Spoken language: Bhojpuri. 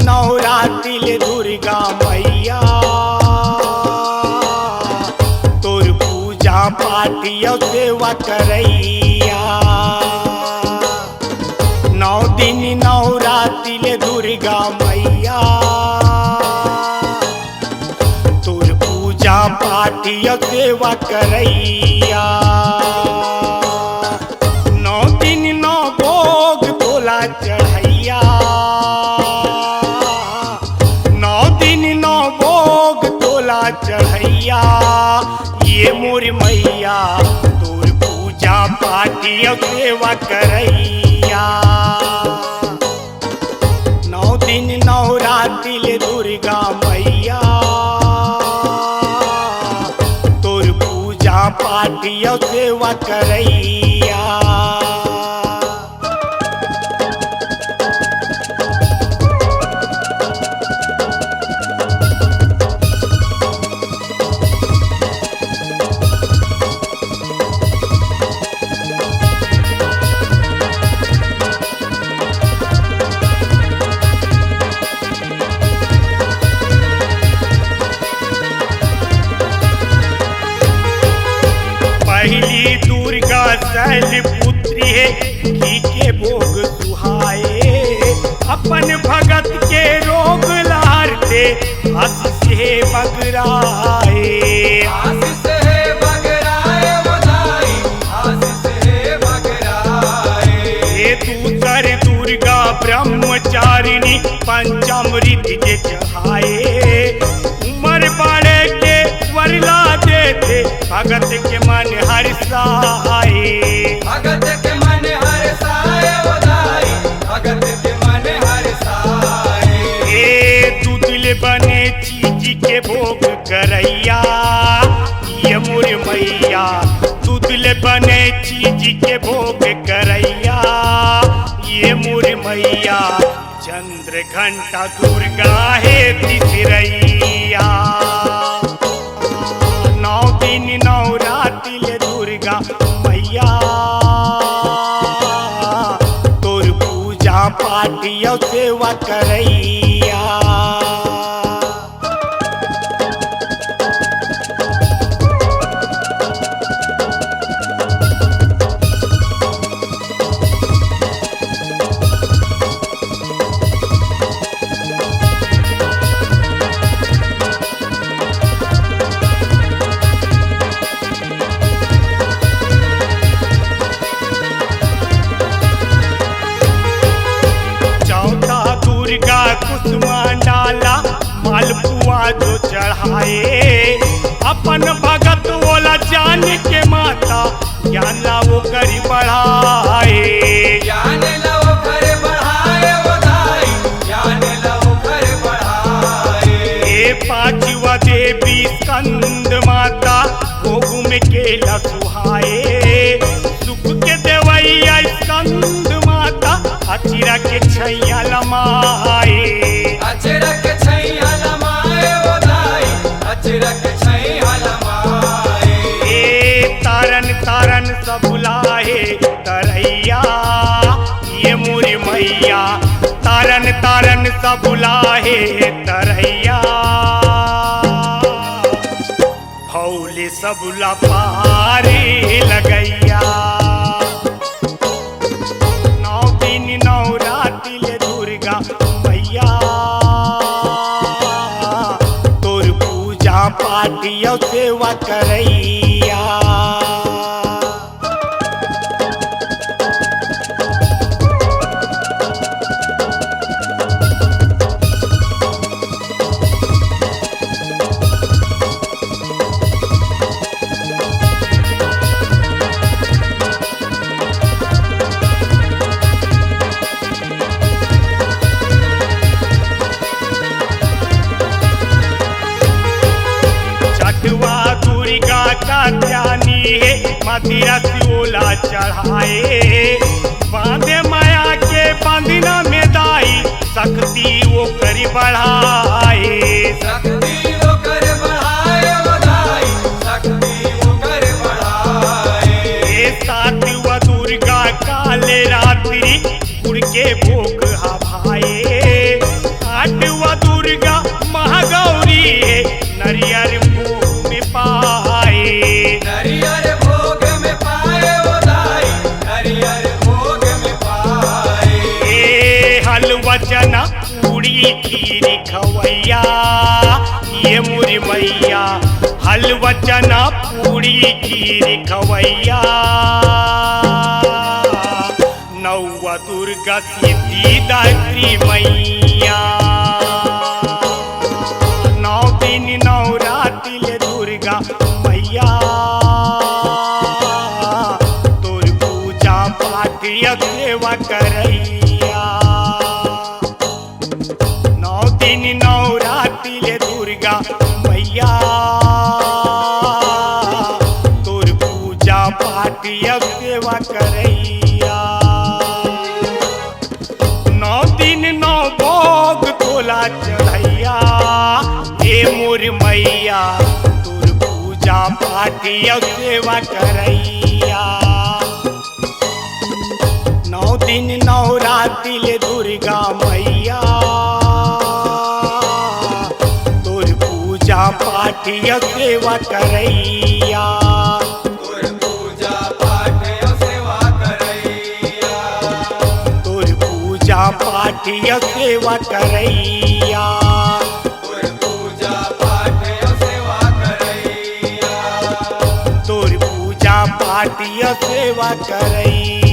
नवरात्रि दुर्गा मैया तोर पूजा पाठ सेवा करैया। 9 दिन नवरात्रि दुर्गा मैया तोर पूजा पाठ सेवा करैया। 9 दिन 9 भोग तोला चढ़ैया। 9 दिन 9 भोग तोला चढ़ैया। ये मोर मैया तोर पूजा पाठ सेवा करैया। 9 दिन नवरात्रि दुर्गा मैया तोर पूजा पाठ सेवा करैया। पहली दुर्गा शैलपुत्री है, घी के भोग सुहाए। अपन भगत के रोग लारते आशीष है बगराए। आशीष है बगराए बधाई, आशीष है बगराए। हे दूसर दुर्गा ब्रह्मचारिणी पंचामृत जे चढ़ाए। उमर बड़े के वरला देते भगत के मन हर्षाए। भगत के मन हर्षाए बधाई, भगत के मन हर्षाए। ए दूधल बने चीज के भोग करैया। ये मोर मैया दूधल बने चीज के भोग करैया। ये मोर मैया चंद्र घंटा दुर्गा है तिसरैया। 9 दिन नवरात्रि दुर्गा मैया तोर पूजा पाठ सेवा करैया। दुर्गा कुसुमांडाला मालपुआ जो चढ़ाए। अपन भगत बोला जान के माता ज्ञान वो कर बढ़ाए। ज्ञान लव कर बढ़ाए बधाई, ज्ञान लव कर बढ़ाए। ए 5वां देवी स्कंद माता भोग में केला सुहाए। सुख के देवैया स्कंद माता अचिरा के छैया लमाए। अचरा के छैया लमाए बधाई, अचरा के छैया लमाए। ए तारन तारन सब बुलाए तरैया। ये मोर मैया तारन तारन सब बुलाए तरैया। भौले सब लपारे लगैया। 9 दिन नवरात्रि दुर्गा मैया तोर पूजा पाठ सेवा करैया। माटी रसियोला चढ़ाए बांधे माया के बांधना में दाई शक्ति वो करी बढ़ाए शक्ति वो कर बढ़ाए वो दाई शक्ति वो कर बढ़ाए ए सातवा दुर्गा काले रात्रि गुड़ के भोग हवाए आठवा दुर्गा महागौरी है नरियर मुंह में पाए नरियर भोग में पाए वो दाई नरियर भोग में पाए ए हलवा चना पूरी खीर खवैया ये मुरी मैया हलवा चना पूरी खीर खवैया नौवा दुर्गा सिद्धिदात्री मैया 9 दिन 9 राति ले दुर्गा मैया तोर पूजा पाठ या सेवा करैया 9 दिन 9 राति ले दुर्गा मैया तोर पूजा पाठ या सेवा करैया 9 दिन 9 भोग तोला चढ़ैया हे मोर मैया तोर पूजा पाठ या सेवा करैया 9 दिन 9 राति ले दुर्गा मैया तोर पूजा पाठ या सेवा करैया तोर पूजा पाठ और सेवा करैया तोर पूजा पाठ या सेवा करैया तोर पूजा पाठ और सेवा करैया तोर पूजा पाठ या सेवा करैया